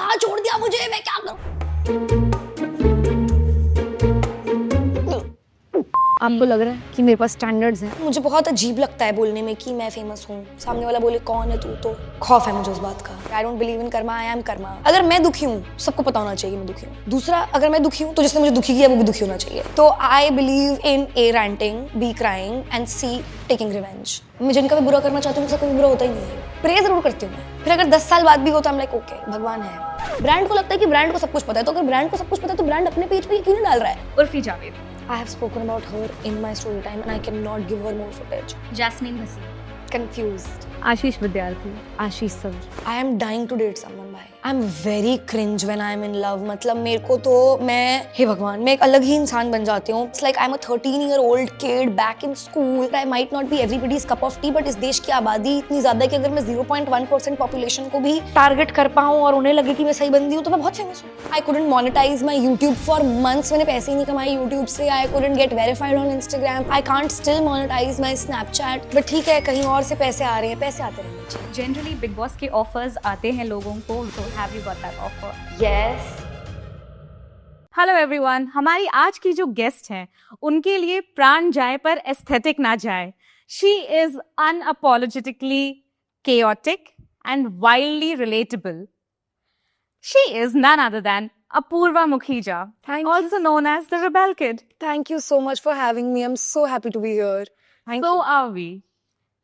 कहाँ छोड़ दिया मुझे, मैं क्या करूं? आपको लग रहा है कि मेरे पास स्टैंडर्ड्स हैं? मुझे बहुत अजीब लगता है बोलने में कि मैं फेमस हूँ, सामने वाला बोले कौन है तू, तो खौफ है मुझे उस बात का। I don't believe in Karma, I am Karma. अगर मैं दुखी हूँ सबको पता होना चाहिए मैं दुखी हूँ। दूसरा, अगर मैं दुखी हूँ तो जिसने मुझे दुखी किया वो भी दुखी होना चाहिए। तो I believe in A ranting, B crying and C taking revenge. मैं जिनका भी बुरा करना चाहती हूँ उसका कोई बुरा होता ही नहीं है। प्रे जरूर करती हूँ मैं, फिर अगर 10 साल बाद भी हो तो I'm like ओके, भगवान है। ब्रांड को लगता है कि ब्रांड को सब कुछ पता है, तो अगर ब्रांड को सब कुछ पता है तो ब्रांड अपने पेज पे क्यों नहीं डाल रहा है? Urfi Javed, I have spoken about her in my story time and I cannot give her more footage. Jasmin Bhasin, Confused. Ashish Vidyarthi, Ashish sir. I am dying to date someone by. I'm very cringe when I'm in love. मतलब मेरे को तो मैं, हे भगवान, मैं एक अलग ही इंसान बन जाती हूँ. It's like I'm a 13-year-old kid back in school. I might not be everybody's cup of tea, but इस देश की आबादी इतनी ज्यादा है कि अगर मैं 0.1% पॉपुलेशन को भी टारगेट कर पाऊँ और उन्हें लगे कि मैं सही बंदी हूँ तो मैं बहुत फेमस हूँ. I couldn't monetize my YouTube for months. मैंने पैसे ही नहीं कमाए YouTube से. I couldn't get verified on Instagram. I can't still monetize my Snapchat. But ठीक है, कहीं और से पैसे आ रहे हैं, पैसे आते रहने चाहिए. जनरली बिग बॉस के ऑफर्स आते हैं लोगों को, so have you got that offer? Yes. Hello everyone, हमारी आज की जो गेस्ट हैं उनके लिए प्राण जाए पर एस्थेटिक ना जाए. She is unapologetically chaotic and wildly relatable. She is none other than Apurva Mukhija, also known as the Rebel Kid. Thank you so much for having me. I'm so happy to be here. So are we.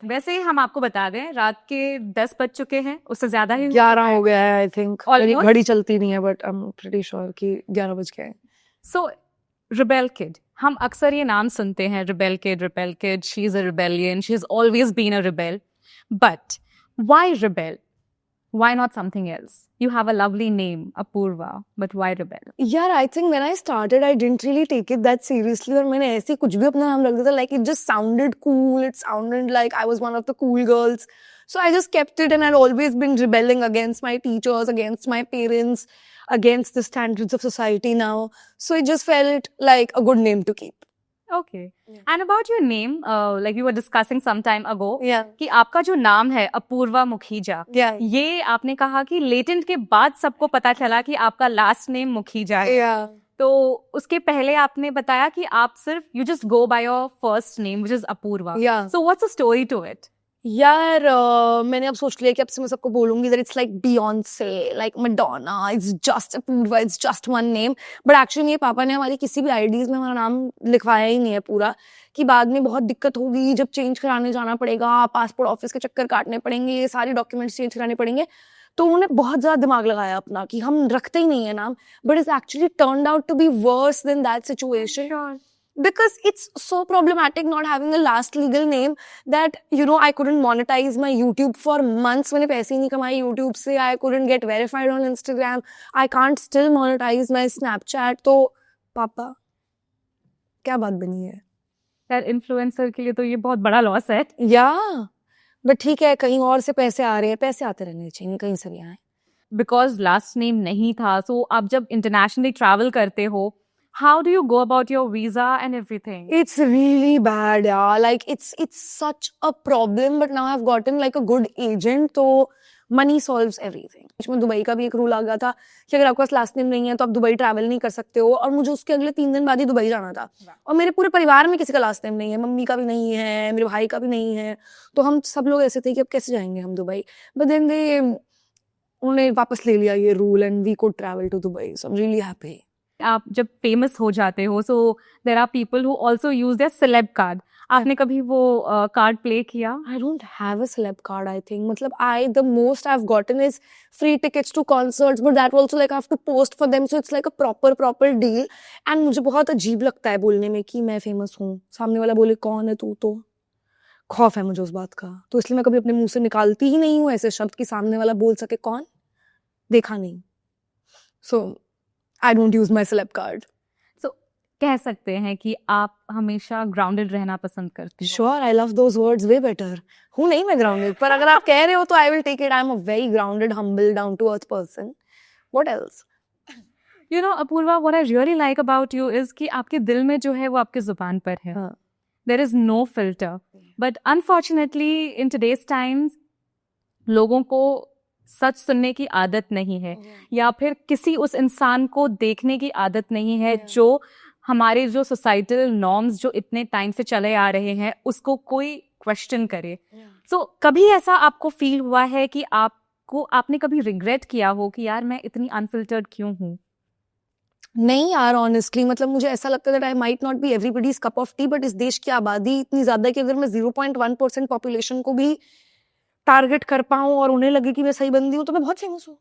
वैसे हम आपको बता दें, रात के 10 बज चुके हैं, उससे ज्यादा ही 11 हो गया है आई थिंक. मेरी Almost. घड़ी चलती नहीं है but I am pretty sure कि 11 बज गए हैं. सो रिबेल किड, हम अक्सर ये नाम सुनते हैं, rebel kid, she is a rebellion, she is always been a rebel. But why rebel? Why not something else? You have a lovely name, Apurva, but why rebel? यार I think when I started I didn't really take it that seriously और मैंने ऐसे कुछ भी अपना नाम रख दिया था. Like it just sounded cool, it sounded like I was one of the cool girls. So I just kept it and I'd always been rebelling against my teachers, against my parents, against the standards of society now. So it just felt like a good name to keep. Okay. And about your name, like you were discussing some time ago, Yeah. कि आपका जो नाम है Apoorva Mukhija, Yeah. ये आपने कहा कि latent के बाद सबको पता चला कि आपका लास्ट नेम मुखीजा है. Yeah. तो उसके पहले आपने बताया कि आप सिर्फ you just go by your first name which is Apoorva. Yeah. So what's the story to it? यार मैंने अब सोच लिया कि अब से मैं सबको बोलूंगी that it's like Beyonce, like Madonna, it's just Apurva, it's just one name. But actually मेरे पापा ने हमारी किसी भी आईडीज में हमारा नाम लिखवाया ही नहीं है पूरा, कि बाद में बहुत दिक्कत होगी जब चेंज कराने जाना पड़ेगा, पासपोर्ट ऑफिस के चक्कर काटने पड़ेंगे, ये सारे डॉक्यूमेंट्स चेंज कराने पड़ेंगे. तो उन्होंने बहुत ज़्यादा दिमाग लगाया अपना कि हम रखते ही नहीं है नाम. But it's actually turned out to be worse than that situation. Because it's so problematic not having a last legal name that, you know, I couldn't monetize my YouTube for months. मैंने पैसे ही नहीं कमाए YouTube से. I couldn't get verified on Instagram. I can't still monetize my Snapchat. तो पापा, क्या बात बनी है? यार इन्फ्लुएंसर के लिए तो ये बहुत बड़ा लॉस है. Yeah. But ठीक है, कहीं और से पैसे आ रहे हैं, पैसे आते रहने चाहिए, कहीं से भी आए. बिकॉज लास्ट नेम नहीं था, सो आप जब इंटरनेशनली ट्रैवल करते हो, how do you go about your visa and everything? It's really bad, yeah. Like it's such a problem. But now I've gotten like a good agent, तो money solves everything. इसमें Dubai का भी एक rule आ गया था कि अगर आपके पास लास्ट नेम नहीं है तो आप दुबई ट्रैवल नहीं कर सकते हो. और मुझे उसके अगले 3 दिन बाद ही दुबई जाना था. और मेरे पूरे परिवार में किसी का लास्ट नेम नहीं है, मम्मी का भी नहीं है, मेरे भाई का भी नहीं है. तो हम सब लोग ऐसे थे कि अब कैसे जाएंगे हम दुबई. But then उन्होंने वापस ले लिया ये rule and we could travel to Dubai. So I'm really happy. आप जब फेमस हो जाते हो, so there are people who also use their celeb card. आपने कभी वो कार्ड प्ले किया? I don't have a celeb card, I think. मतलब the most I've gotten is free tickets to concerts, but that also like I have to post for them, so it's like a proper deal. And मुझे बहुत अजीब लगता है बोलने में कि मैं फेमस हूँ, सामने वाला बोले कौन है तू, तो खौफ है मुझे उस बात का. तो इसलिए मैं कभी अपने मुंह से निकालती ही नहीं हूँ ऐसे शब्द कि सामने वाला बोल सके कौन, देखा नहीं. So I don't use my celeb card. सो कह सकते हैं कि आप हमेशा ग्राउंडेड रहना पसंद करती हो. Sure, I love those words way better. हूँ नहीं मैं grounded, पर अगर आप कह रहे हो तो I will take it. I'm a very grounded, humble, down to earth person. What else? You know, Apurva, what I really like about you is कि आपके दिल में जो है वो आपके जुबान पर है. हाँ. There is no filter. But unfortunately, in today's times, लोगों को सच सुनने की आदत नहीं है, या फिर किसी उस इंसान को देखने की आदत नहीं है जो हमारे जो सोसाइटल नॉर्म्स जो इतने टाइम से चले आ रहे हैं उसको कोई क्वेश्चन करे। सो कभी ऐसा आपको फील हुआ है कि आपने कभी रिग्रेट किया हो कि यार मैं इतनी अनफिल्टर्ड क्यों हूँ? नहीं यार, ऑनेस्टली मतलब मुझे ऐसा लगता है that I might not be everybody's cup of T, but इस देश की आबादी इतनी ज्यादा है कि अगर मैं 0.1% पॉपुलेशन को भी टारगेट कर पाऊँ और उन्हें लगे कि मैं सही बंदी हूँ तो मैं बहुत फेमस हूँ,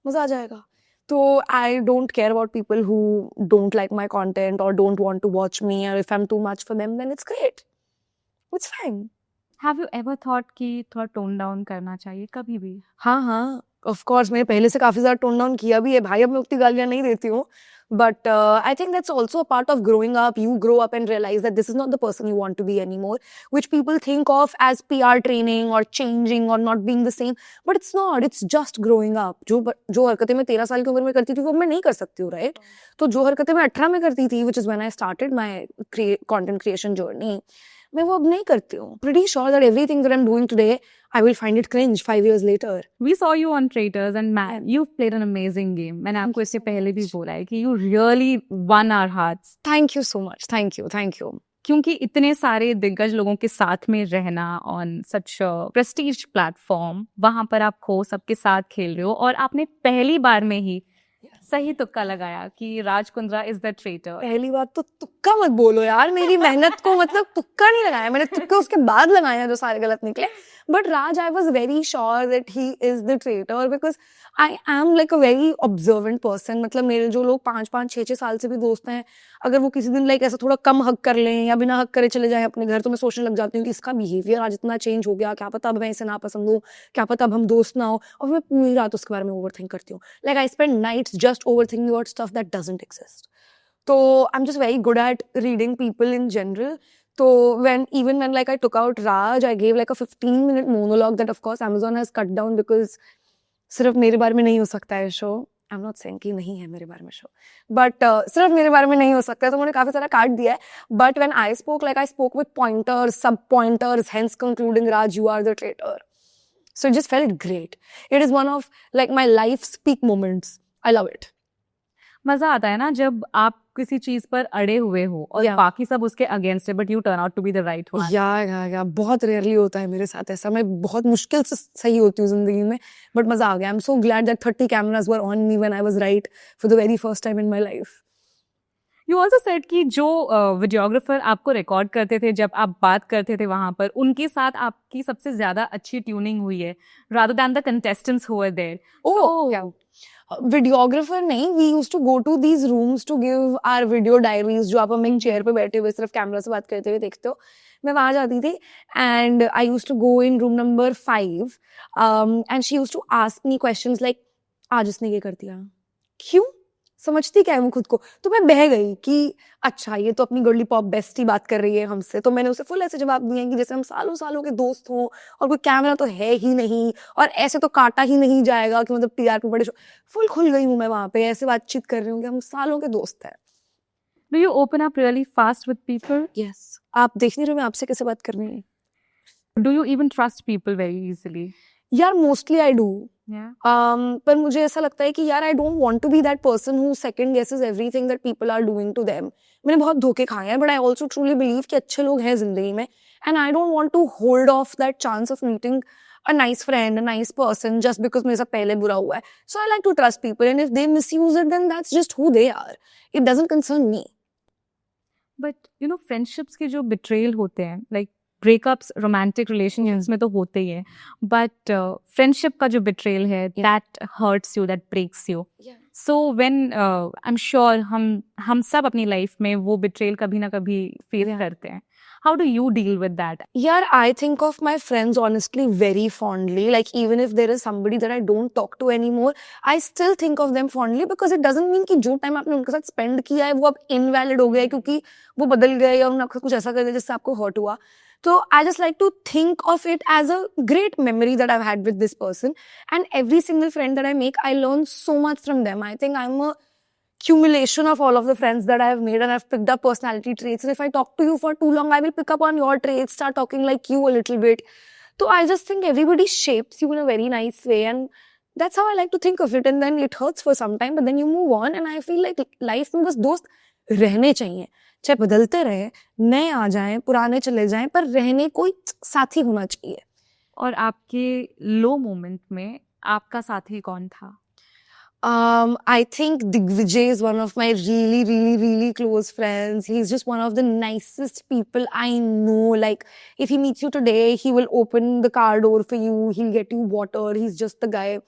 मजा आ जाएगा। तो I don't care about people who don't like my content और don't want to watch me, और if I am too much for them then it's great, it's fine. Have you ever thought कि थोड़ा tone down करना चाहिए कभी भी? हाँ, of course मैंने पहले से काफी ज्यादा टोन डाउन किया भी है भाई, अब मैं उतनी गालियां नहीं देती हूँ, but I think that's also a part of growing up. You grow up and realise that this is not the person you want to be anymore, which people think of as PR training और changing और not being the same, but it's not, it's just growing up. जो हरकतें मैं 13 साल की उम्र में करती थी वो मैं नहीं कर सकती हूँ, राइट? तो जो हरकतें मैं 18 में करती थी, which is when I started my content creation journey, मैं वो अब नहीं करती हूँ। Pretty sure that everything that I'm doing today, I will find it cringe 5 years later. We saw you on Traitors and man, you've played an amazing game. मैंने आपको इससे पहले भी बोला है कि you really won our hearts. Thank you so much. Thank you. Thank you. क्योंकि इतने सारे दिग्गज लोगों के साथ में रहना on such a prestige platform, वहां पर आप खो सबके साथ खेल रहे हो और आपने पहली बार में ही सही तुक्का लगाया कि Raj Kundra is the traitor. पहली बात तो तुक्का मत बोलो यार, मेरी मेहनत को मतलब तुक्का नहीं लगाया मैंने, तुक्का उसके बाद लगाए हैं जो सारे गलत निकले। But Raj, I was very sure that he is the traitor because I am like a very observant person. मतलब मेरे जो लोग 5-5, 6-6 साल से भी दोस्त हैं, अगर वो किसी दिन लाइक ऐसा थोड़ा कम हक कर लें या बिना हक करे चले जाएं अपने घर, तो मैं सोचने लग जाती हूँ कि इसका बिहेवियर आज इतना चेंज हो गया, क्या पता अब मैं इसे ना पसंद हूँ, क्या पता अब हम दोस्त ना हो, और मैं पूरी रात उसके बारे में ओवर थिंक करती हूँ। Like I spend nights just overthinking about stuff that doesn't exist. तो I am just very good at reading people in general. So even when like I took out Raj, I gave like a 15-minute monologue that of course Amazon has cut down because सिर्फ मेरे बारे में नहीं हो सकता है show. I am not saying कि नहीं है मेरे बारे में शो, बट सिर्फ मेरे बारे में नहीं हो सकता है, तो मैंने काफी सारा काट दिया है। But when I spoke with pointers, सब pointers, hence concluding Raj you are the traitor. So it just felt great. It is one of like my life peak moments. I love it. मजा आता है ना जब आप किसी चीज पर अड़े हुए हो और बाकी सब उसके अगेंस्ट है, but you turn out to be the right one. या बहुत रेयरली होता है मेरे साथ ऐसा, मैं बहुत मुश्किल से सही होती हूँ जिंदगी में, बट मजा आ गया। I am so glad that 30 cameras were on me when I was right for the very first time in my life. You also said कि जो वीडियोग्राफर आपको रिकॉर्ड करते थे जब आप बात करते थे वहां पर, उनके साथ आपकी सबसे ज्यादा अच्छी ट्यूनिंग हुई है rather than the contestants who were there. Oh, videographer नहीं, we used to go to these rooms to give our video diaries, जो आप हम एक चेयर पे बैठे हुए सिर्फ कैमरा से बात करते हुए देखते हो। मैं वहां जाती थी and I used to go in room number 5 and she used to ask me questions like आज इसने ये कर दिया, क्यों, समझती क्या है वो खुद को। तो मैं बह गई कि अच्छा ये तो अपनी गर्ली पॉप बेस्टी बात कर रही है हमसे। तो मैंने उसे फुल ऐसे जवाब दिए कि जैसे हम सालों सालों के दोस्त हों और कोई कैमरा तो है ही नहीं और ऐसे तो काटा ही नहीं जाएगा कि मतलब TRP बड़े। फुल खुल गई हूँ मैं वहां पे, ऐसे बातचीत कर रही हूँ कि हम सालों के दोस्त हैं। Do you open up really fast with people? Yes. आप देख नहीं रहे मैं आपसे कैसे बात कर रही हूँ। Do you even trust people very easily? यार मोस्टली आई डू। Yeah. पर मुझे ऐसा लगता है कि यार I don't want to be that person who second guesses everything that people are doing to them. मैंने बहुत धोखे खाए हैं, but I also truly believe कि अच्छे लोग हैं जिंदगी में, and I don't want to hold off that chance of meeting a nice friend, a nice person just because मेरे साथ पहले बुरा हुआ है। So I like to trust people and if they misuse it then that's just who they are, it doesn't concern me. But you know friendships के जो betrayal होते हैं, लाइक ब्रेकअप्स रोमांटिक रिलेशनशिप्स में तो होते ही है, बट फ्रेंडशिप का जो बिट्रेयल है that hurts you, that breaks you. So when I am sure हम सब अपनी लाइफ में वो बिट्रेयल कभी ना कभी फेस करते हैं। How do you deal with that? Yeah, I think of my friends honestly very fondly. Like even if there is somebody that I don't talk to anymore, I still think of them fondly because it doesn't mean कि जो time आपने उनके साथ spend किया है वो अब invalid हो गया है क्योंकि वो बदल गए या उन्होंने आपको कुछ ऐसा कर दिया जिससे आपको hurt हुआ। So I just like to think of it as a great memory that I've had with this person, and every single friend that I make, I learn so much from them. I think I'm a accumulation of all of the friends that I have made, and I've picked up personality traits. And if I talk to you for too long, I will pick up on your traits, start talking like you a little bit. So I just think everybody shapes you in a very nice way, and that's how I like to think of it. And then it hurts for some time, but then you move on, and I feel like life में बस दोस्त रहने चाहिए, चाहे बदलते रहे, नए आ जाएं, पुराने चले जाएं, पर रहने कोई साथी होना चाहिए. और आपके लो मोमेंट में आपका साथी कौन था? I think Digvijay is one of my really, really, really close friends. He's just one of the nicest people I know. Like, if he meets you today, he will open the car door for you. He'll get you water. He's just the guy.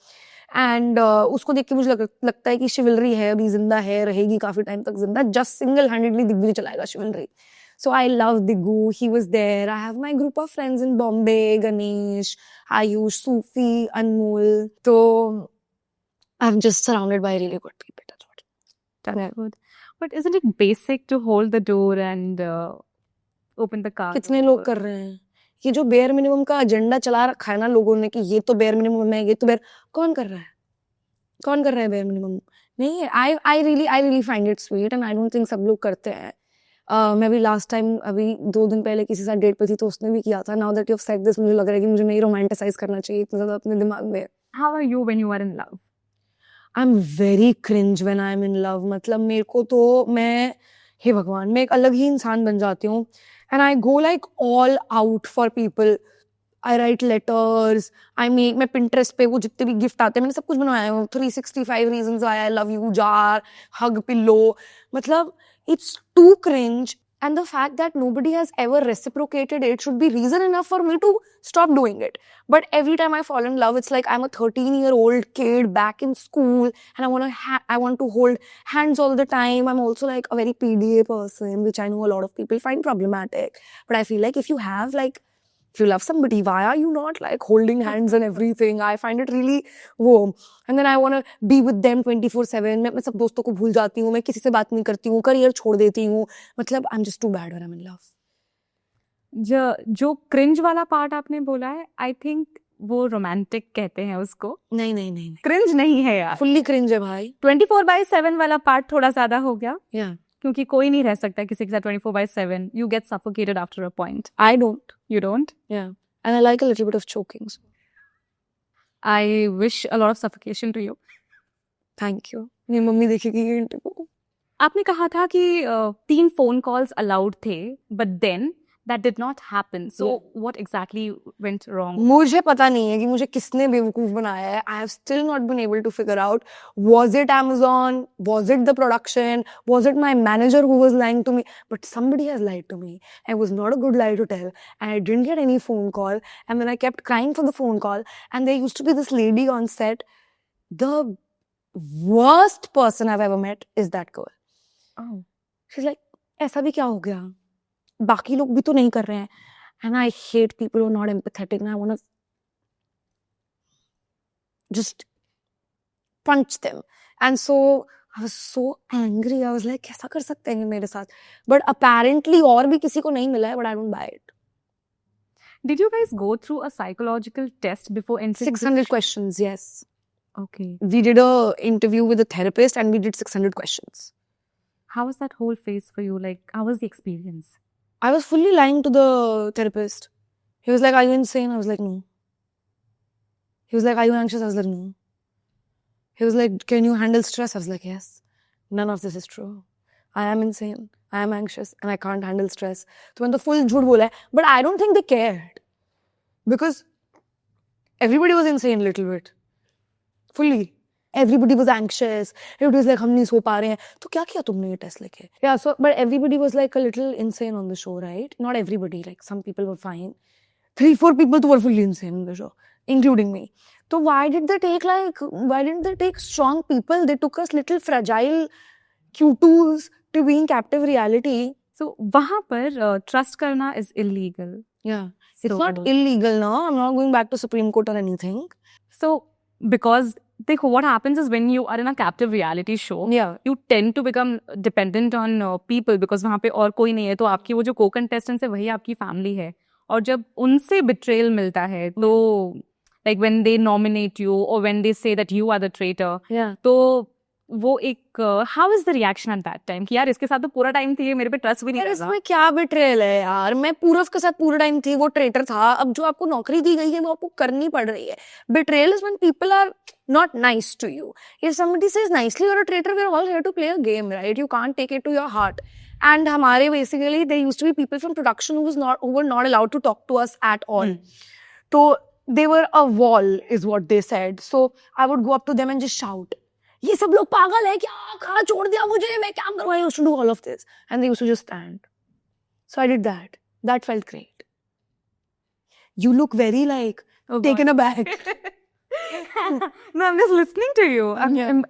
And उसको देख के मुझे लगता है कि शिवलरी है, अभी जिंदा है, रहेगी काफी टाइम तक जिंदा. Just single-handedly Digvijay चलाएगा शिवलरी. So I love Diggu. He was there. I have my group of friends in Bombay: Ganesh, Ayush, Sufi, Anmol. So I'm just surrounded by really good people. That's what. That's good. But isn't it basic to hold the door and open the car? कितने लोग कर रहे हैं? ये जो bare minimum का agenda चला रखा है ना लोगों ने कि ये तो बेयर मिनिमम है, ये तो बेयर, कौन कर रहा है? कौन कर रहा है बेयर मिनिमम? नहीं है. I really find it sweet, and I don't think सब लोग करते हैं. मैं भी लास्ट टाइम अभी 2 दिन पहले किसी साथ डेट पे थी, तो उसने भी किया था. Now that you've said this, मुझे लग रहा है कि मुझे नहीं रोमांटिसाइज करना चाहिए इतना ज़्यादा अपने दिमाग में. How are you when you are in love? I'm very cringe when I'm in love. मतलब मेरे को तो हे भगवान, मैं एक अलग ही इंसान बन जाती हूँ. And I go like all out for people. I write letters. मैं Pinterest पे वो जितने भी गिफ्ट आते हैं, मैंने सब कुछ बनवाया है. 365 reasons why I love you jar, hug pillow. मतलब it's too cringe. And the fact that nobody has ever reciprocated it should be reason enough for me to stop doing it. But every time I fall in love, it's like I'm a 13-year-old kid back in school, and I want to hold hands all the time. I'm also like a very PDA person, which I know a lot of people find problematic. But I feel like if you love somebody, why are you not like holding hands and everything? I find it really warm. And then I want to be with them 24/7. मैं सब दोस्तों को भूल जाती हूँ, मैं किसी से बात नहीं करती हूँ, करियर छोड़ देती हूँ. मतलब I'm just too bad when I'm in love. जो क्रिंज वाला पार्ट आपने बोला है, आई थिंक वो रोमांटिक कहते हैं उसको. नहीं. क्रिंज नहीं है यार. Fully cringe है भाई. 24/7 वाला पार्ट थोड़ा ज्यादा हो गया. Yeah. क्योंकि कोई नहीं रह सकता किसी के साथ 24/7. You get suffocated after a point. I don't. You don't? Yeah. And I like a little bit of choking. So. I wish a lot of suffocation to you. Thank you. मेरी mummy देखेगी ये interview. आपने कहा था कि 3 phone calls allowed थे, but then that did not happen. So what exactly went wrong? मुझे पता नहीं है कि मुझे किसने बेवकूफ बनाया है. I have still not been able to figure out, was it Amazon? Was it the production? Was it my manager who was lying to me? But somebody has lied to me. It was not a good lie to tell. And I didn't get any phone call. And then I kept crying for the phone call. And there used to be this lady on set. The worst person I've ever met is that girl. Oh. She's like, ऐसा भी क्या हो गया? बाकी लोग भी तो नहीं कर रहे हैं. And I hate people who are not empathetic, and I want to just punch them. And so I was so angry. I was like, कैसा कर सकते हैं मेरे साथ? But apparently और भी किसी को नहीं मिला है, but I don't buy it. Did you guys go through a psychological test before entering? 600 questions, yes. Okay. We did a interview with a therapist, and we did 600 questions. How was that whole phase for you? Like, how was the experience? I was fully lying to the therapist. He was like, are you insane? I was like, no. He was like, are you anxious? I was like, no. He was like, can you handle stress? I was like, yes. None of this is true. I am insane. I am anxious and I can't handle stress. So when the full झूठ बोला है, but I don't think they cared. Because everybody was insane a little bit. Fully. Everybody was anxious. Everybody was like, हम नहीं सो पा रहे हैं. तो क्या किया तुमने ये टेस्ट लेके? Yeah, so, but everybody was like a little insane on the show, right? Not everybody. Like, some people were fine. 3-4 people were fully insane on the show, including me. So why didn't they take strong people? They took us little fragile Q2s to be in captive reality. So, वहाँ पर trust करना is illegal. Yeah. So, It's not illegal now. I'm not going back to Supreme Court or anything. So, because देखो, what happens is when you are in a captive reality show, Yeah. you tend to become dependent on people because वहाँ पे और कोई नहीं है, तो आपकी वो जो co-contestants है वही आपकी family है. और जब उनसे betrayal मिलता है, तो like when they nominate you or when they say that you are the traitor, Yeah. तो वो एक how is the reaction at that time कि यार इसके साथ तो पूरा टाइम थी, ये मेरे पे ट्रस्ट भी नहीं यार कर रहा. इसमें क्या बिट्रेल है यार, मैं पूरव के साथ पूरा टाइम थी, वो ट्रेटर था, अब जो आपको नौकरी दी गई है वो आपको करनी पड़ रही है. Betrayal is when people are not nice to you. If somebody says nicely, you're a traitor. We're all here to play a game, right? You can't take it to your heart. And hamare basically there used to be people from production who were not allowed to talk to us at all. So they were a wall, is what they said. So I would go up to them and just shout, "ये सब लोग पागल है क्या? कहाँ छोड़ दिया मुझे? मैं क्या करूँ?" I used to do all of this, and they used to just stand. So I did that. That felt great. You look very like taken aback. No, I'm just listening to you.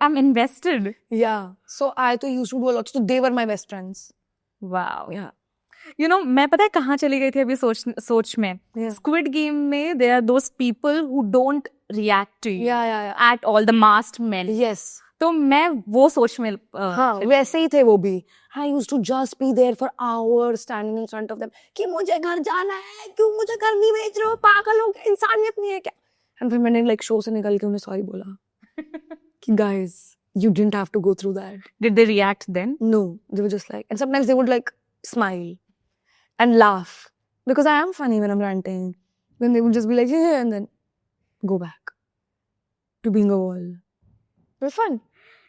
I'm invested. Yeah. So I too used to do a lot. So they were my best friends. Wow. Yeah. You know, मैं पता है कहाँ चली गई थी अभी सोच में. Yeah. Squid Game में there are those people who don't react to you Yeah. at all, the masked men. Yes. तो मैं वो सोच में हाँ वैसे ही थे वो भी. I used to just be there for hours standing in front of them कि मुझे घर जाना है, क्यों मुझे घर नहीं भेज रहे हो, पागल हो गए, इंसानियत नहीं है क्या. And फिर मैंने like शो से निकल के उन्हें सॉरी बोला कि guys you didn't have to go through that. Did they react then? No, they were just like, and sometimes they would like smile and laugh because I am funny when I'm ranting. Then they would just be like, yeah, and then go back to being a wall. It was fun.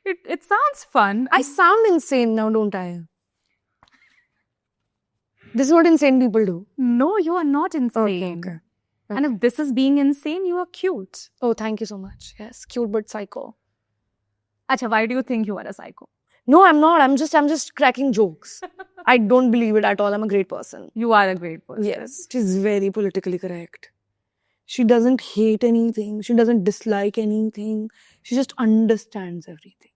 It sounds fun. I sound insane now, don't I? This is what insane people do. No, you are not insane. Okay. And if this is being insane, you are cute. Oh, thank you so much. Yes, cute but psycho. Acha, why do you think you are a psycho? No, I'm not. I'm just cracking jokes. I don't believe it at all. I'm a great person. You are a great person. Yes, she's very politically correct. She doesn't hate anything. She doesn't dislike anything. She just understands everything.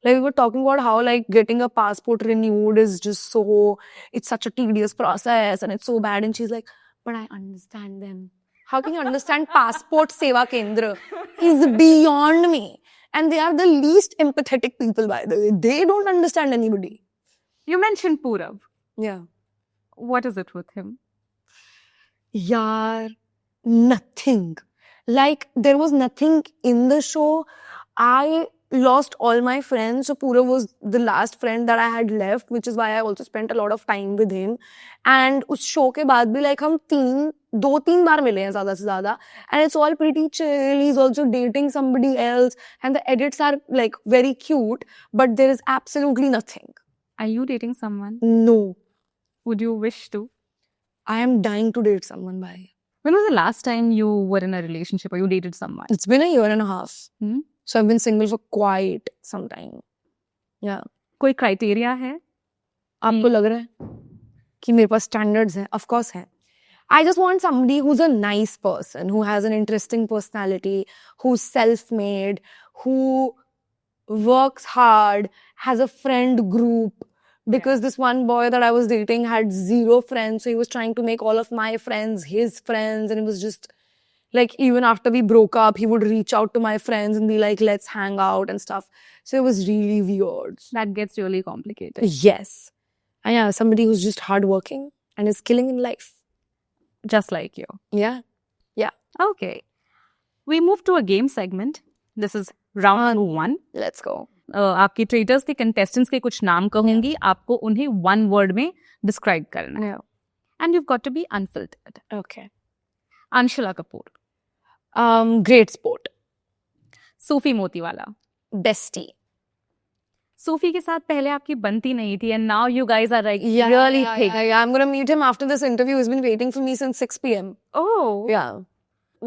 Like we were talking about how like getting a passport renewed is just so, it's such a tedious process and it's so bad. And she's like, but I understand them. How can you understand Passport Seva Kendra? Is beyond me. And they are the least empathetic people, by the way. They don't understand anybody. You mentioned Purav. Yeah. What is it with him? Yaar, nothing. Like, there was nothing in the show. I lost all my friends. So Purav was the last friend that I had left, which is why I also spent a lot of time with him. And उस show के बाद भी like हम 2-3 बार मिले हैं ज़्यादा से ज़्यादा. And it's all pretty chill. He's also dating somebody else. And the edits are like very cute. But there is absolutely nothing. Are you dating someone? No. Would you wish to? I am dying to date someone, bhai. When was the last time you were in a relationship or you dated someone? It's been a year and a half. Hmm? So I've been single for quite some time. Yeah. कोई criteria है? आपको लग रहा है कि मेरे पास standards हैं? Of course है. I just want somebody who's a nice person, who has an interesting personality, who's self-made, who works hard, has a friend group. Because this one boy that I was dating had 0 friends, so he was trying to make all of my friends his friends, and it was just like, even after we broke up, he would reach out to my friends and be like, let's hang out and stuff. So it was really weird. That gets really complicated. Yes. And yeah, somebody who's just hardworking and is killing in life. Just like you. Yeah. Yeah. Okay. We move to a game segment. This is round 1. Let's go. आपकी traitors के contestants के कुछ नाम कहूंगी, आपको उन्हें 1 word में describe करना है. Yeah. And you've got to be unfiltered. Okay. Anshula Kapoor. Great sport. Sufi Motiwala. Bestie. सूफी के साथ पहले आपकी बनती नहीं थी and now you guys are like Yeah, really yeah, thick. yeah. I'm gonna meet him after this interview. He's been waiting for me since 6 p.m. Oh. Yeah.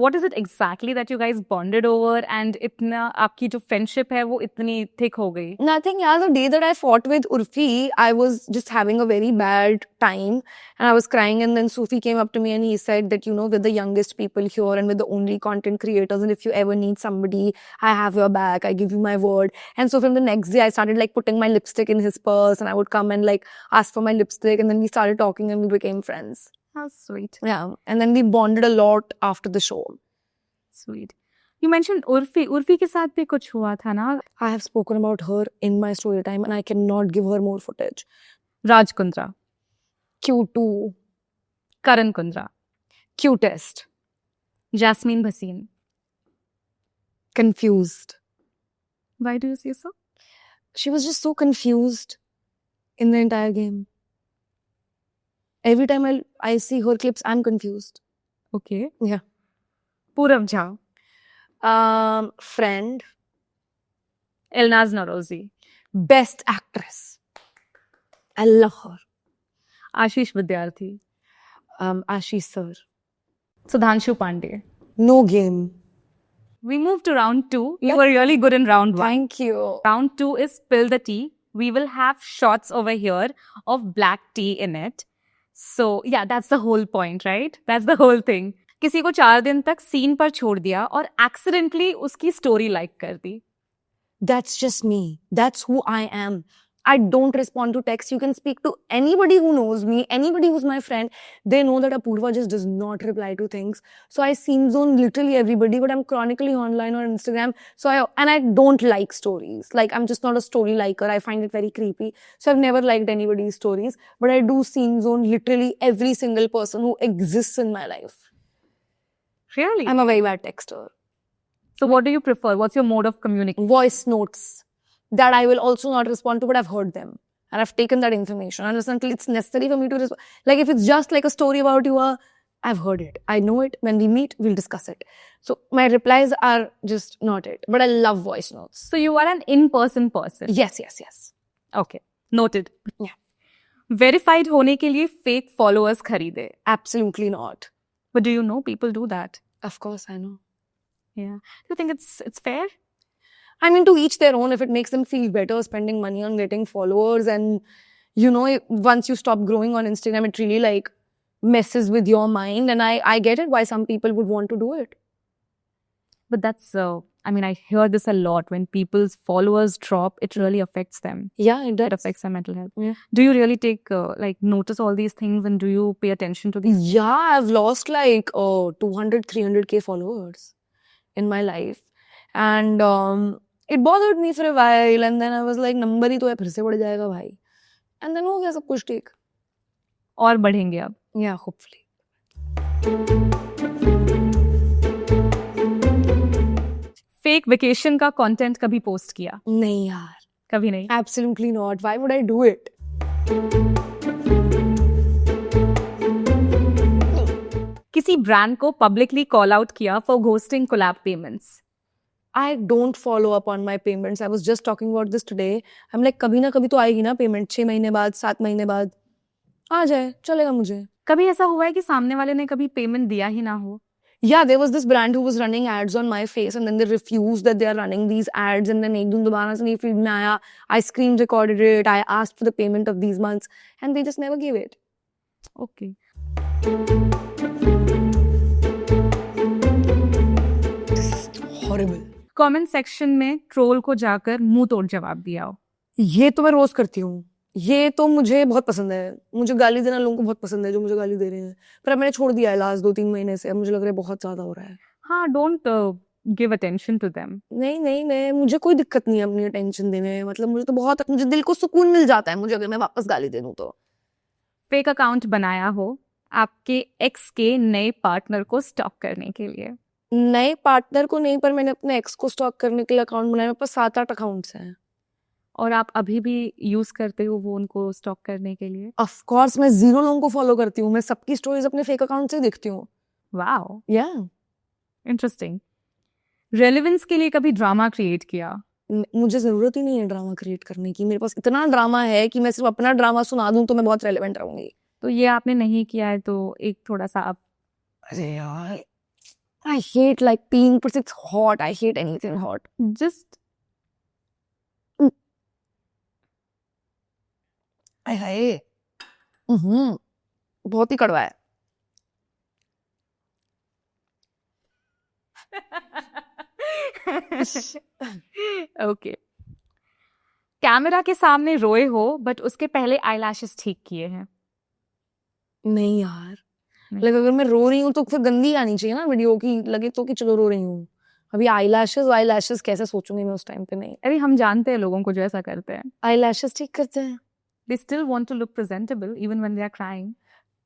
What is it exactly that you guys bonded over and इतना आपकी जो friendship है वो इतनी thick हो गई? Nothing. Yeah, the day that I fought with Urfi, I was just having a very bad time and I was crying, and then Sufi came up to me and he said that, you know, we're the youngest people here and we're the only content creators, and if you ever need somebody, I have your back. I give you my word. And so from the next day, I started like putting my lipstick in his purse, and I would come and like ask for my lipstick, and then we started talking and we became friends. How sweet. Yeah. And then we bonded a lot after the show. Sweet. You mentioned Urfi. Urfi के साथ भी कुछ हुआ था ना? I have spoken about her in my story time and I cannot give her more footage. Raj Kundra. Q2. Karan Kundra. Cutest. Jasmine Bhasin. Confused. Why do you say so? she was just so confused in the entire game. Every time I see her clips, I'm confused. Okay. Yeah. Purav Jha, Friend, Elnaz Narozi, best actress. I love her. Ashish Vidyarthi, Ashish sir. Sudhanshu Pandey. No game. We move to round 2. You were really good in round 1. Thank you. Round 2 is spill the tea. We will have shots over here of black tea in it. So yeah, that's the whole point, right? That's the whole thing. किसी को 4 दिन तक scene पर छोड़ दिया और accidentally उसकी story like कर दी. That's just me. That's who I am. I don't respond to text. You can speak to anybody who knows me, anybody who's my friend. They know that Apurva just does not reply to things. So I scene zone literally everybody, but I'm chronically online on Instagram. So I don't like stories. Like, I'm just not a story liker. I find it very creepy. So I've never liked anybody's stories. But I do scene zone literally every single person who exists in my life. Really? I'm a very bad texter. So what do you prefer? What's your mode of communication? Voice notes that I will also not respond to, but I've heard them. And I've taken that information. And until it's necessary for me to respond. Like, if it's just like a story about you, I've heard it. I know it. When we meet, we'll discuss it. So my replies are just not it. But I love voice notes. So you are an in-person person. Yes, yes, yes. Okay. Noted. Yeah. Verified होने के लिए fake followers खरीदे. Absolutely not. But do you know people do that? Of course, I know. Yeah. Do you think it's fair? I mean, to each their own. If it makes them feel better spending money on getting followers, and you know, once you stop growing on Instagram, it really like messes with your mind. And I get it why some people would want to do it. But that's, I mean, I hear this a lot. When people's followers drop, it really affects them. Yeah, it does. It affects their mental health. Yeah. Do you really take, notice all these things, and do you pay attention to these? Yeah, I've lost like 200, 300k followers in my life. And it bothered me for a while. And then I was like, number ही तो है, फिर से बढ़ जाएगा भाई. And then हो गया सब कुछ ठीक. और बढ़ेंगे अब. Yeah, hopefully. फेक वेकेशन का कंटेंट कभी पोस्ट किया? नहीं यार. कभी नहीं. Absolutely not. Why would I do it? किसी ब्रांड को पब्लिकली कॉल आउट किया for ghosting collab payments? I don't follow up on my payments. I was just talking about this today. I'm like, कभी ना कभी तो आएगी ना payment. 6 महीने बाद, 7 महीने बाद आ जाए, चलेगा मुझे. कभी ऐसा हुआ है कि सामने वाले ने कभी पेमेंट दिया ही ना हो? Yeah, there was this brand who was running ads on my face, and then they refused that they are running these ads, and then एक दिन दोबारा से नहीं feed में आया. I screen recorded it. I asked for the payment of these months, and they just never gave it. Okay. Horrible. Comment section में troll को जाकर मुंह तोड़ जवाब दिया हो? ये तो मैं रोज करती हूँ. ये तो मुझे बहुत पसंद है. मुझे गाली देना लोगों को बहुत पसंद है जो मुझे गाली दे रहे हैं. पर अब मैंने छोड़ दिया है लास्ट 2-3 महीने से. अब मुझे लग रहा है बहुत ज्यादा हो रहा है. हाँ, don't give attention to them. नहीं, मुझे कोई दिक्कत नहीं है अपनी अटेंशन देने में. मतलब मुझे दिल को सुकून मिल जाता है मुझे अगर मैं वापस गाली दे दूँ तो. फेक अकाउंट बनाया हो आपके एक्स के नए पार्टनर को स्टॉक करने के लिए? नए पार्टनर को नहीं, पर मैंने अपने एक्स को स्टॉक करने के लिए अकाउंट बनाया. मेरे पास 7-8 अकाउंट्स हैं. और आप अभी भी यूज करते हो वो उनको स्टॉक करने के लिए? ऑफ कोर्स मैं 0 लोगों को फॉलो करती हूँ. मैं सबकी स्टोरीज अपने फेक अकाउंट से देखती हूँ. वाओ, या इंटरेस्टिंग. रेलेवेंस के लिए कभी ड्रामा क्रिएट किया? मुझे जरूरत ही नहीं है ड्रामा क्रिएट करने की. मेरे पास इतना ड्रामा है कि मैं सिर्फ अपना ड्रामा सुना दूं तो मैं बहुत रेलेवेंट रहूंगी. तो ये आपने नहीं किया है तो एक थोड़ा सा आप. अरे यार, I hate like peeing because it's hot. I hate anything hot. Just हाय बहुत ही कड़वा है. ओके. कैमरा के सामने रोए हो बट उसके पहले आईलैशेस ठीक किए हैं? नहीं यार. नहीं. like अगर मैं रो रही हूँ तो फिर गंदी आनी चाहिए ना वीडियो की. लगे तो कि चलो रो रही हूँ. अभी आईलैशेस कैसे सोचूंगी मैं उस टाइम पे. नहीं, अरे हम जानते हैं लोगों को जो ऐसा करते हैं. आईलैशेस ठीक करते हैं. They still want to look presentable even when they are crying.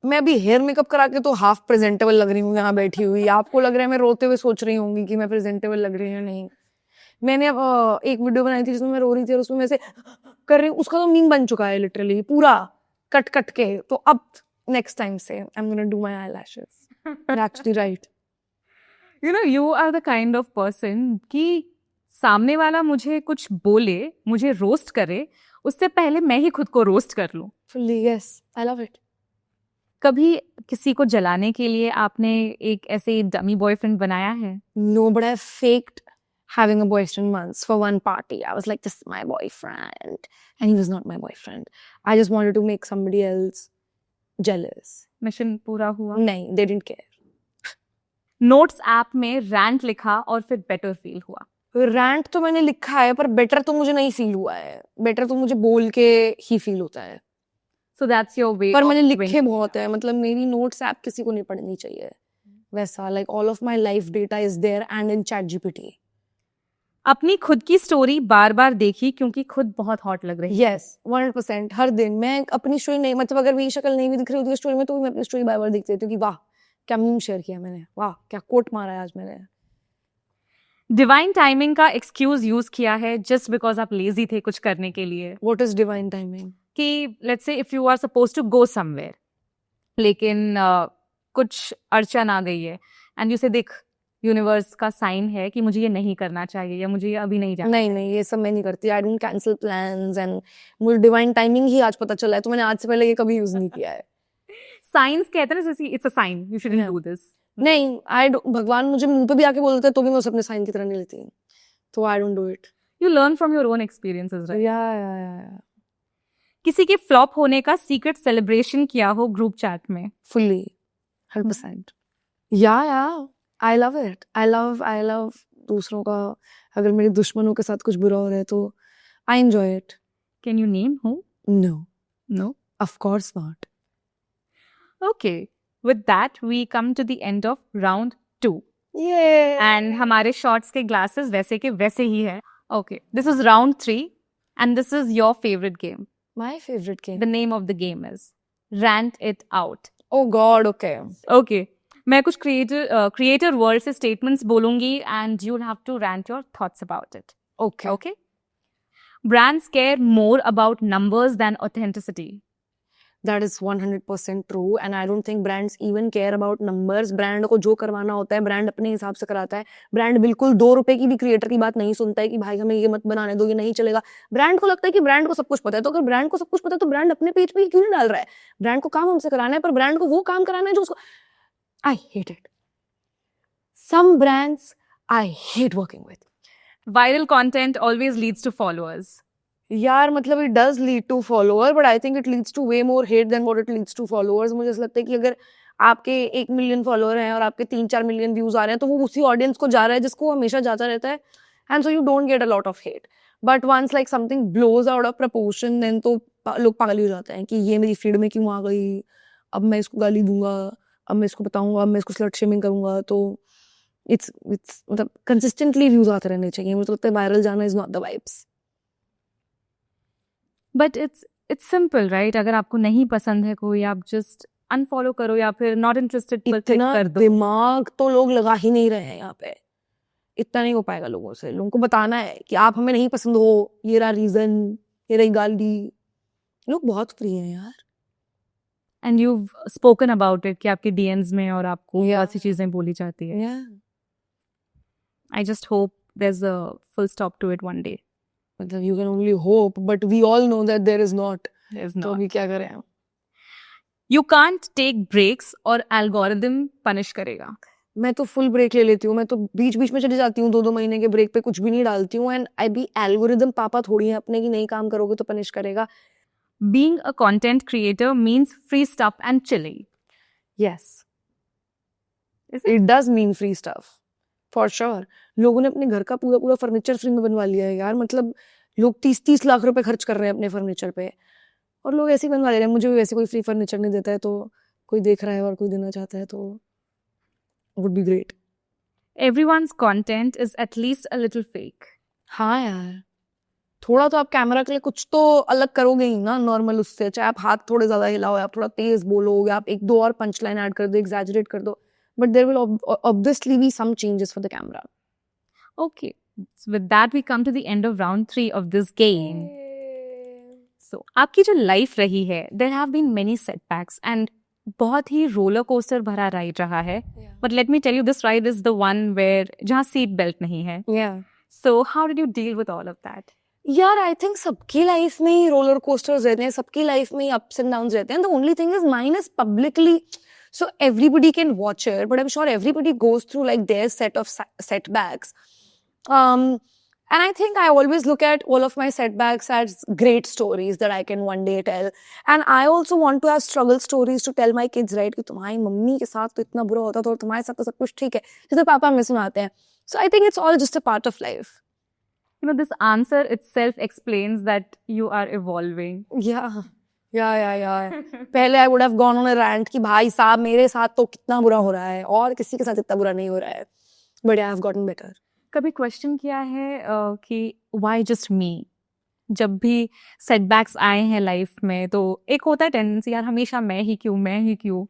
मैं अभी हेयर मेकअप करा के तो हाफ प्रेजेंटेबल लग रही हूँ यहाँ बैठी हुई. आपको लग रहा है मैं रोते हुए सोच रही होंगी कि मैं प्रेजेंटेबल लग रही हूँ? नहीं, मैंने अब एक वीडियो बनाई थी जिसमें मैं रो रही थी और उसमें मैं ऐसे कर रही हूँ, उसका तो मीम बन चुका है लिटरली पूरा कट कट के। तो अब नेक्स्ट टाइम से I am gonna do my eyelashes. You're actually right. You know, you are the kind of person कि सामने वाला मुझे कुछ बोले, मुझे रोस्ट करे, उससे पहले मैं ही खुद को रोस्ट कर लूं। Fully, yes. I love it. कभी किसी को जलाने के लिए आपने एक ऐसे डमी बॉयफ्रेंड बनाया है? No, but I faked having a boyfriend once for one party. I was like, this is my boyfriend. And he was not my boyfriend. I just wanted to make somebody else jealous. Mission पूरा हुआ? No, they didn't care. Notes app में rant लिखा और फिर better feel हुआ? Rant तो मैंने लिखा है पर बेटर तो मुझे नहीं फील हुआ है। बेटर तो मुझे बोल के ही फील होता है। So that's your way. पर of मैंने doing लिखे it. बहुत है, मतलब मेरी नोट्स ऐप किसी को नहीं पढ़नी चाहिए वैसा। Like all of my life data is there and in ChatGPT। अपनी खुद की स्टोरी बार बार देखी क्योंकि खुद बहुत हॉट लग रही है। यस 100% हर दिन मैं अपनी स्टोरी नहीं, मतलब अगर मेरी शक्ल नहीं भी दिख रही होती है स्टोरी में तो भी मैं अपनी स्टोरी बार बार देखती रहती हूँ कि वाह क्या मीम शेयर किया मैंने, वाह क्या कोट मारा है आज मैंने। डिवाइन टाइमिंग का एक्सक्यूज यूज किया है जस्ट बिकॉज आप लेजी थे कुछ करने के लिए? What is divine timing? कि let's say if you are suppose to go somewhere लेकिन कुछ अड़चन आ गई है एंड यू से देख यूनिवर्स का साइन है कि मुझे ये नहीं करना चाहिए या मुझे ये अभी नहीं जाना। नहीं ये सब मैं नहीं करती। I don't cancel plans and मुझे डिवाइन टाइमिंग ही आज पता चला है, तो मैंने आज से पहले ये कभी यूज नहीं किया है। साइंस कहते हैं ना, जैसे it's a sign you shouldn't do this. नहीं भगवान मुझे मुंह पे भी आके बोलते हैं तो भी मैं उसे अपने साइन की तरह नहीं लेती, तो I don't do it. You learn from your own experiences, right? या किसी के फ्लॉप होने का सीक्रेट सेलिब्रेशन किया हो ग्रुप चैट में? फुल्ली 100%। या आई लव इट। आई लव दूसरों का, अगर मेरे दुश्मनों के साथ कुछ बुरा हो रहा है तो I enjoy it. Can you name who? No of course not. Okay, with that we come to the end of round 2. And हमारे शॉर्ट्स के ग्लासेस वैसे के वैसे ही है। Okay, this is round 3 and this is your favorite game. My favorite game. The name of the game is Rant It Out. Oh God, okay. Okay, मैं कुछ creator word से statements बोलूंगी and you'll have to rant your thoughts about it. Okay. Okay? Brands care more about numbers than authenticity. That is 100% true and I don't think brands even care about numbers. Brand को जो करवाना होता है brand अपने हिसाब से कराता है। ब्रांड बिल्कुल 2 रुपए की भी क्रिएटर की बात नहीं सुनता है कि भाई हमें ये मत बनाने दो, ये नहीं चलेगा। ब्रांड को लगता है कि ब्रांड को सब कुछ पता है, तो अगर ब्रांड को सब कुछ पता है तो ब्रांड अपने पेज पे क्यों नहीं डाल रहा है? ब्रांड को काम हमसे कराना है, पर ब्रांड को वो काम कराना है जो उसको। I hate it. Some brands I hate working with. Viral content always leads to followers. यार मतलब it does lead to follower, but I think it leads to way more hate than what it leads to followers. मुझे ऐसा लगता है कि अगर आपके 1 million follower हैं और आपके 3-4 मिलियन व्यूज आ रहे हैं तो वो उसी ऑडियंस को जा रहा है जिसको वो हमेशा जाता रहता है, and so you don't get a lot of hate. But once like something blows out of proportion, then तो लोग पागल ही हो जाते हैं कि ये मेरी फीड में क्यों आ गई, अब मैं इसको गाली दूंगा, अब मैं इसको बताऊंगा, अब मैं इसको स्लट शेमिंग करूंगा। तो it's मतलब कंसिस्टेंटली व्यूज आते रहने चाहिए। मुझे लगता है वायरल जाना is not the vibes. But it's simple right? अगर आपको नहीं पसंद है कोई, आप जस्ट अनफॉलो करो या फिर नॉट इंटरेस्टेड पर क्लिक इतना कर दो। दिमाग तो लोग लगा ही नहीं रहे हैं यहाँ पे। इतना नहीं हो पाएगा लोगों से। लोगों को बताना है कि आप हमें नहीं पसंद हो, ये रहा रीजन, ये रही गाली। लोग बहुत फ्री हैं यार। And you spoken about it कि आपके डीएम्स में और आपको Yeah. ऐसी चीजें बोली जाती है। Yeah. I just hope there is a full stop to it one day. मतलब you can only hope, but we all know that there is not. तो अभी क्या करें? यू कांट टेक ब्रेक्स और एल्गोरिदम पनिश करेगा। मैं तो full break ले लेती हूँ। मैं तो बीच बीच में चली जाती हूँ 2-2 महीने के ब्रेक पे, कुछ भी नहीं डालती हूँ। एंड आई बी एल्गोरिदम पापा थोड़ी है अपने की नहीं काम करोगे तो पनिश करेगा। Being a content creator means free stuff and chilling. Yes. It does mean free stuff. For sure. लोगों ने अपने घर का पूरा फर्नीचर फ्री में बनवा लिया है यार। मतलब लोग 30-30 लाख रुपए खर्च कर रहे हैं अपने फर्नीचर पे, और लोग ऐसे ही बनवा ले रहे हैं। मुझे भी वैसे कोई फ्री फर्नीचर नहीं देता है, तो कोई देख रहा है और कोई देना चाहता है तो would be great. Everyone's content is at least a little fake. हाँ यार, थोड़ा तो आप कैमरा के लिए कुछ तो अलग करोगे ही ना नॉर्मल उससे। चाहे आप हाथ थोड़े ज्यादा हिलाओ, आप थोड़ा तेज बोलो, या आप 1-2 और पंच लाइन ऐड कर दो, एग्जैजरेट कर दो, but there will obviously be some changes for the camera. Okay, So with that, we come to the end of round 3 of this game. So, आपकी जो life रही है, there have been many setbacks and बहुत ही roller coaster भरा ride रहा है. But let me tell you, this ride is the one where जहाँ seat belt नहीं है. Yeah. So, how did you deal with all of that? यार I think सबकी life में ही रोलर कोस्टर्स रहते हैं, सबकी लाइफ में ही अप्स एंड डाउन्स रहते हैं. The only thing is mine is publicly, so everybody can watch it, but I'm sure everybody goes through like their set of setbacks. And I think I always look at all of my setbacks as great stories that I can one day tell. And I also want to have struggle stories to tell my kids, right? कि तुम्हारी mummy के साथ तो इतना बुरा होता था और तुम्हारे साथ तो सब कुछ ठीक है, जैसे पापा हमें सुनाते हैं. So I think it's all just a part of life. You know, this answer itself explains that you are evolving. Yeah. पहले I would have gone on a rant कि भाई साहब मेरे साथ तो कितना बुरा हो रहा है और किसी के साथ इतना बुरा नहीं हो रहा है. But I have gotten better. कभी क्वेश्चन किया है कि why just me? जब भी setbacks आए हैं लाइफ में तो एक होता है टेंडेंसी, यार हमेशा मैं ही क्यों.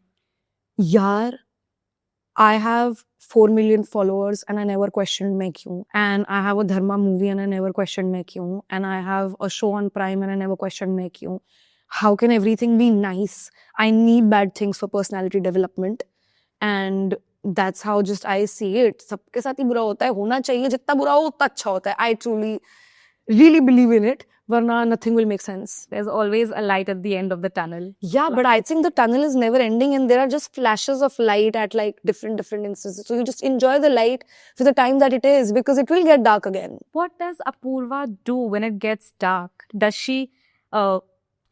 यार I have 4 million followers and I never questioned मैं क्यों. And I have a Dharma movie and I never questioned मैं क्यों. And I have a show on Prime and I never questioned मैं क्यों. How can everything be nice? I need bad things for personality development. And that's how just I see it. सबके साथ ही बुरा होता है, होना चाहिए, जितना बुरा हो उतना अच्छा होता है. I truly, really believe in it. Varna nothing will make sense. There's always a light at the end of the tunnel. Yeah, but I think the tunnel is never ending and there are just flashes of light at like different instances. So you just enjoy the light for the time that it is because it will get dark again. What does Apurva do when it gets dark? Does she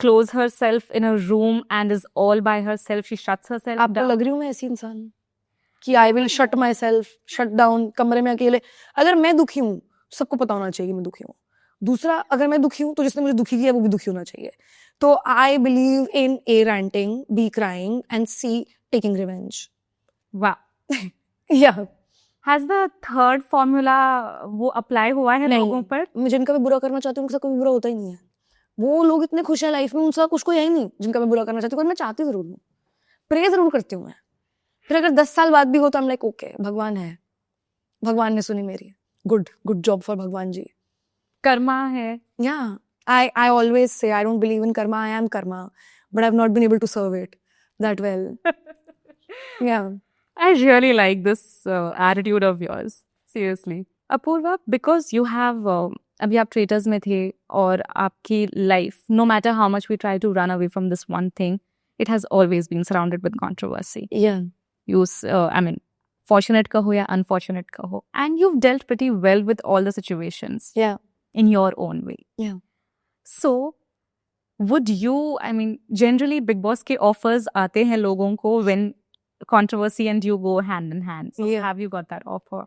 close herself in a room and is all by herself? She shuts herself आपको down? लग रही हूँ मैं ऐसी इंसान कि I will shut myself, shut down, कमरे में अकेले. अगर मैं दुखी हूँ, सबको पता होना चाहिए कि मैं दुखी हूँ. दूसरा, अगर मैं दुखी हूँ तो जिसने मुझे दुखी किया वो भी दुखी होना चाहिए. तो I believe in A, ranting, B, crying and C, taking revenge. Wow. Yeah. Has the third formula वो apply हुआ है नहीं. लोगों पर? मैं जिनका मैं बुरा करना चाहती हूँ उनके साथ कभी बुरा होता ही नहीं है. वो लोग इतने खुश हैं लाइफ में, उनसे कुछ कोई है ही नहीं जिनका मैं बुरा करना चाहती हूँ. पर मैं चाहती जरूर हूँ, प्रे जरूर करती हूँ मैं. फिर अगर 10 साल बाद भी हो तो I'm like okay, भगवान है, भगवान ने सुनी मेरी. Good job for भगवान जी. कर्मा है. Yeah, I always say I don't believe in karma. I am karma, but I've not been able to serve it that well. Yeah. I really like this attitude of yours. Seriously. Apurva, because you have अभी आप traitors में थे और आपकी life, no matter how much we try to run away from this one thing, it has always been surrounded with controversy. Yeah. I mean, fortunate कहो या unfortunate कहो, and you've dealt pretty well with all the situations. Yeah. In your own way. Yeah. So, would you, I mean, generally Big Boss के offers आते हैं लोगों को when controversy and you go hand in hand. So, Yeah. have you got that offer?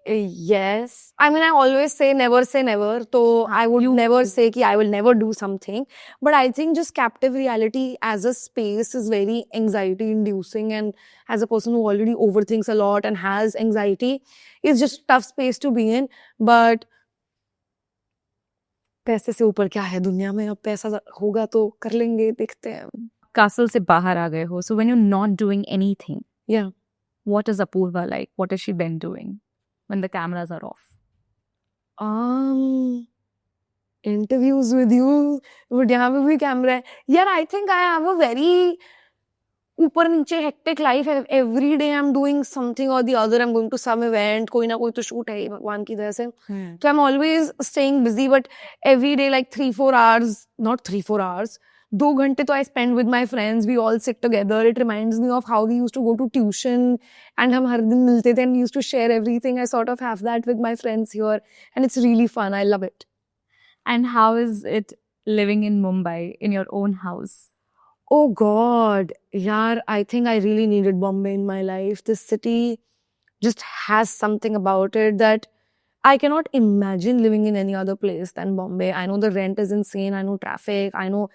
Yes. I mean, I always say never. So I would never say कि I will never do something. But I think just captive reality as a space is very anxiety inducing, and as a person who already overthinks a lot and has anxiety, it's just a tough space to be in. But पैसे से ऊपर क्या है दुनिया में, अब पैसा होगा तो कर लेंगे, देखते हैं. Castle से बाहर आ गए हो. So, when you're not doing anything, Yeah. what is Apurva like? What is she then doing when the cameras are off? Interviews with you, but यहाँ पे भी कैमरा है. यार, I think I have a very ऊपर नीचे hectic life. Every day I'm doing something or the other. I'm going to some event. कोई ना कोई तो shoot है ही भगवान की दया से. So I'm always staying busy, but every day like 3-4 hours, not 3-4 hours, 2 घंटे तो I spend with my friends. We all sit together. It reminds me of how we used to go to tuition and हम हर दिन मिलते थे and we used to share everything. I sort of have that with my friends here and it's really fun. I love it. And how is it living in Mumbai in your own house? Oh God, yaar, I think I really needed Bombay in my life. This city just has something about it that I cannot imagine living in any other place than Bombay. I know the rent is insane. I know traffic. I know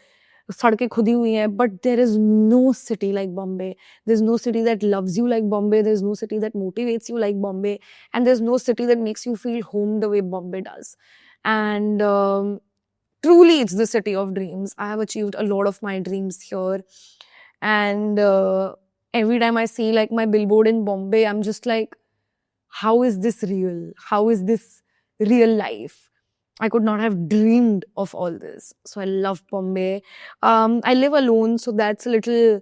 सड़कें खुदी हुई हैं, but there is no city like Bombay. There's no city that loves you like Bombay. There's no city that motivates you like Bombay. And there's no city that makes you feel home the way Bombay does. And truly, it's the city of dreams. I have achieved a lot of my dreams here. And every time I see like my billboard in Bombay, I'm just like, how is this real? How is this real life. I could not have dreamed of all this. So I love Bombay. I live alone, so that's a little.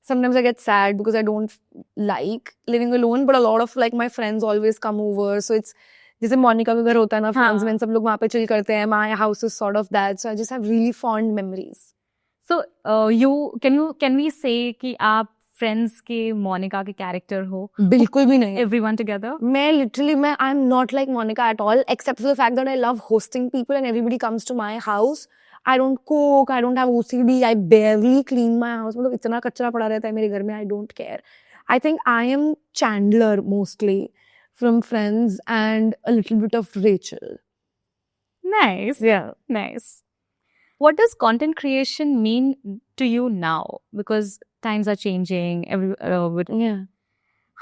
Sometimes I get sad because I don't like living alone. But a lot of like my friends always come over, so it's जैसे मोनिका का घर होता है ना France में, सब लोग वहाँ पे चिल करते हैं. My house is sort of that, so I just have really fond memories. So can we say कि आप फ्रेंड्स के मोनिका के कैरेक्टर हो? बिल्कुल भी नहीं. Everyone together? I'm not like Monica at all, except for the fact that I love hosting people and everybody comes to my house. I don't cook, I don't have OCD, I barely clean my house. मतलब इतना कचरा पड़ा रहता है मेरे घर में, I don't care. I think I am Chandler mostly from Friends and a little bit of Rachel. Nice. Yeah. Nice. What does content creation mean to you now? Because times are changing. Yeah.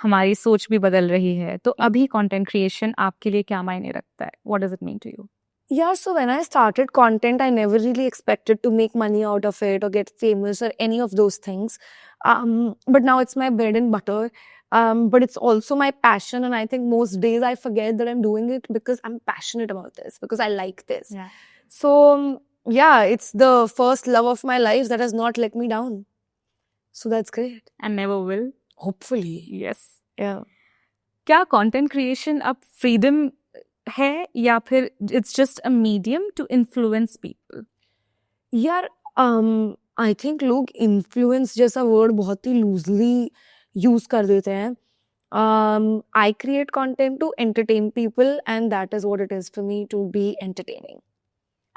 हमारी सोच भी बदल रही है. तो अभी content creation आपके लिए क्या मायने रखता है? What does it mean to you? Yeah, so when I started content, I never really expected to make money out of it or get famous or any of those things. But now it's my bread and butter. But it's also my passion. And I think most days I forget that I'm doing it because I'm passionate about this, because I like this. Yeah. So, yeah, it's the first love of my life that has not let me down. So that's great. And never will. Hopefully. Yes. Yeah. क्या content creation अब freedom है या फिर it's just a medium to influence people? यार I think लोग influence जैसा word बहुत ही loosely use कर देते हैं. I create content to entertain people and that is what it is for me, to be entertaining.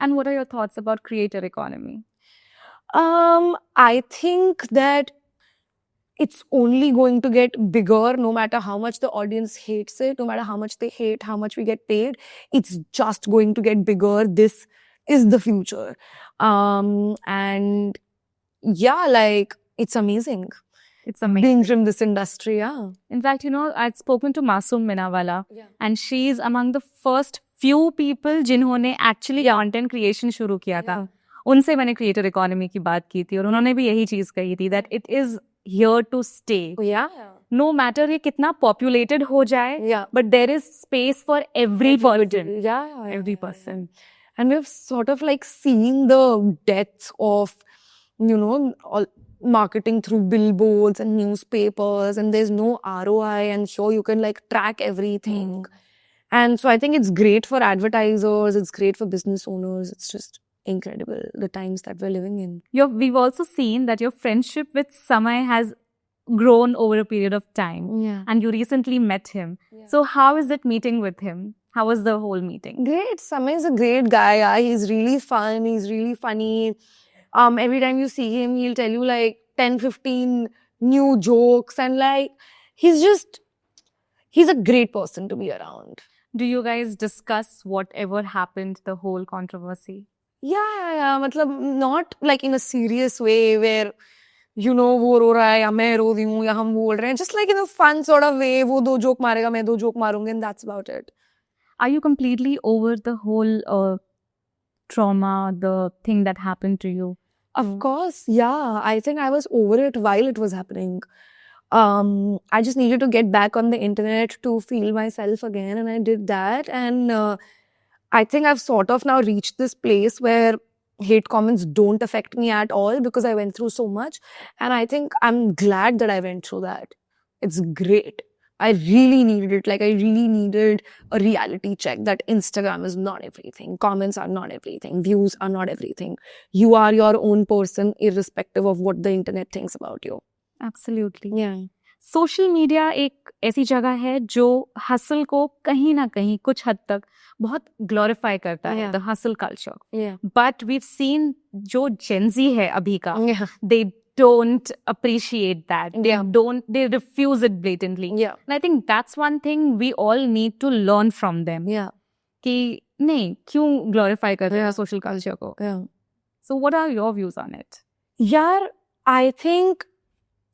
And what are your thoughts about creator economy? I think that it's only going to get bigger no matter how much the audience hates it, no matter how much they hate, how much we get paid. It's just going to get bigger. This is the future. And yeah, like, it's amazing. It's amazing. Being from this industry, yeah. In fact, I'd spoken to Masoom Minawala, Yeah. and she's among the first few people जिन्होंने actually content creation शुरू किया था. उनसे मैंने creator economy की बात की थी और उन्होंने भी यही चीज कही थी that it is here to stay. Yeah. No matter ये कितना populated हो जाए, Yeah. but there is space for every person. Yeah. Every person. And we've sort of like seen the deaths of, all marketing through billboards and newspapers, and there's no ROI, and sure, you can like track everything. And so I think it's great for advertisers, it's great for business owners, it's just incredible, the times that we're living in. We've also seen that your friendship with Samay has grown over a period of time. Yeah. And you recently met him. Yeah. So how is it meeting with him? How was the whole meeting? Great. Samay is a great guy. Yeah. He's really fun. He's really funny. Every time you see him, he'll tell you like 10, 15 new jokes. And like, he's a great person to be around. Do you guys discuss whatever happened, the whole controversy? Yeah. मतलब not like in a serious way where, वो रो रहा है या मैं रो रही हूँ या हम बोल रहे हैं. Just like in a fun sort of way, वो 2 joke मारेगा, मैं 2 joke मारूंगी, and that's about it. Are you completely over the whole trauma, the thing that happened to you? Of course, yeah. I think I was over it while it was happening. I just needed to get back on the internet to feel myself again, and I did that. And I think I've sort of now reached this place where hate comments don't affect me at all because I went through so much. And I think I'm glad that I went through that. It's great. I really needed it. Like, I really needed a reality check that Instagram is not everything. Comments are not everything. Views are not everything. You are your own person, irrespective of what the internet thinks about you. Absolutely. Yeah. Social media एक ऐसी जगह है जो hustle को कहीं ना कहीं कुछ हद तक बहुत ग्लोरीफाई करता है, the hustle culture. But we've seen जो जेंजी है अभी का, दे don't appreciate that. They refuse it blatantly. Yeah. And I think that's one thing we all need to learn from them. Yeah. कि नहीं, क्यों glorify कर रहे हैं social culture को? Yeah. So what are your views on it? Yeah, I think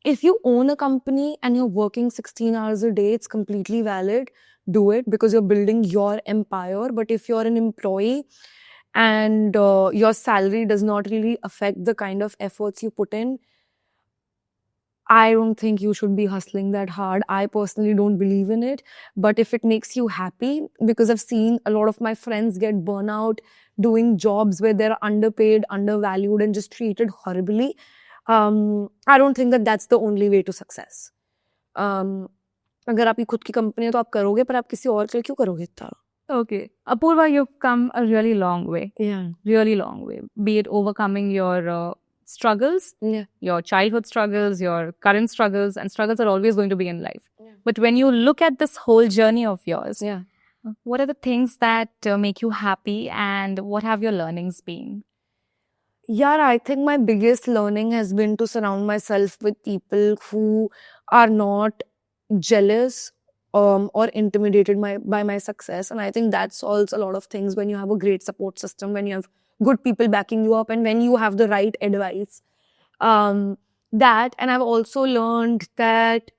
if you own a company and you're working 16 hours a day, it's completely valid. Do it because you're building your empire. But if you're an employee and your salary does not really affect the kind of efforts you put in, I don't think you should be hustling that hard. I personally don't believe in it. But if it makes you happy, because I've seen a lot of my friends get burnout doing jobs where they're underpaid, undervalued, and just treated horribly, I don't think that that's the only way to success. अगर आपकी खुद की company है तो आप करोगे, पर आप किसी और के लिए क्यों करोगे इतना? Okay. Apurva, you've come a really long way. Yeah. Really long way. Be it overcoming your struggles, Yeah. your childhood struggles, your current struggles, and struggles are always going to be in life. Yeah. But when you look at this whole journey of yours, Yeah. what are the things that make you happy, and what have your learnings been? Yeah, I think my biggest learning has been to surround myself with people who are not jealous or intimidated by my success. And I think that solves a lot of things when you have a great support system, when you have good people backing you up, and when you have the right advice. And I've also learned that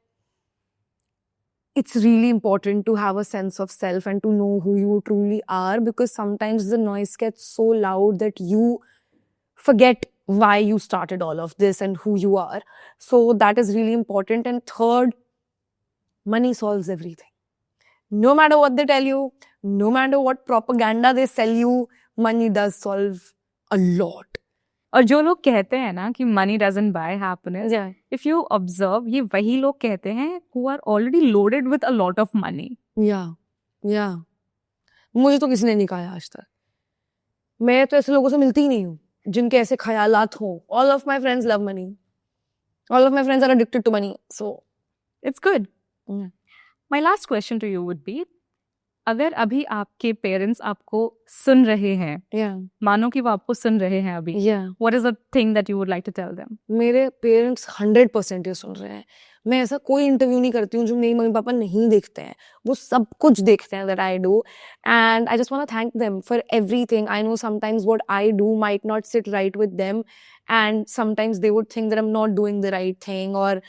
it's really important to have a sense of self and to know who you truly are, because sometimes the noise gets so loud that you forget why you started all of this and who you are. So that is really important. And third, money solves everything. No matter what they tell you, no matter what propaganda they sell you, money does solve a lot. और जो लोग कहते हैं ना कि money doesn't buy happiness, Yeah. if you observe, ये वही लोग कहते हैं who are already loaded with a lot of money. Yeah. Yeah. मुझे तो किसी ने नहीं कहा आज तक. मैं तो ऐसे लोगों से मिलती ही नहीं हूँ जिनके ऐसे ख्यालात हो. All of my friends love money. All of my friends are addicted to money. So It's good. Yeah. My last question to you would be, अगर अभी आपके पेरेंट्स आपको सुन रहे हैं, yeah. मानो कि वो आपको सुन रहे हैं अभी, Yeah. what is the thing that you would like to tell them? मेरे पेरेंट्स 100% ये सुन रहे हैं. मैं ऐसा कोई इंटरव्यू नहीं करती हूँ जो मेरी मम्मी पापा नहीं देखते हैं. वो सब कुछ देखते हैं that I do. And I just want to thank them for everything. I know sometimes what I do might not sit right with them. And sometimes they would think that I'm not doing the right thing. Or,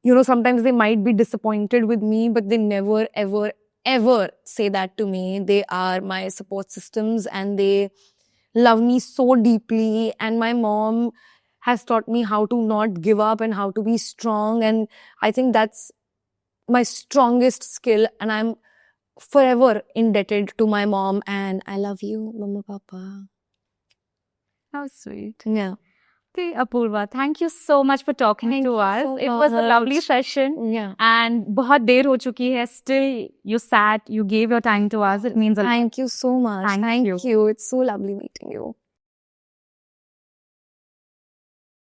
you know, sometimes they might be disappointed with me, but they never, ever, ever say that to me. They are my support systems and they love me so deeply. And my mom has taught me how to not give up and how to be strong. And I think that's my strongest skill. And I'm forever indebted to my mom. And I love you, Mama, Papa. How sweet. Yeah. Okay, Apurva, thank you so much for talking Thank to you us. so It was a lovely much. session. Yeah. And बहुत देर हो चुकी है. Still, you sat, you gave your time to us. It means a lot. Thank you so much. Thank you. you. It's so lovely meeting you.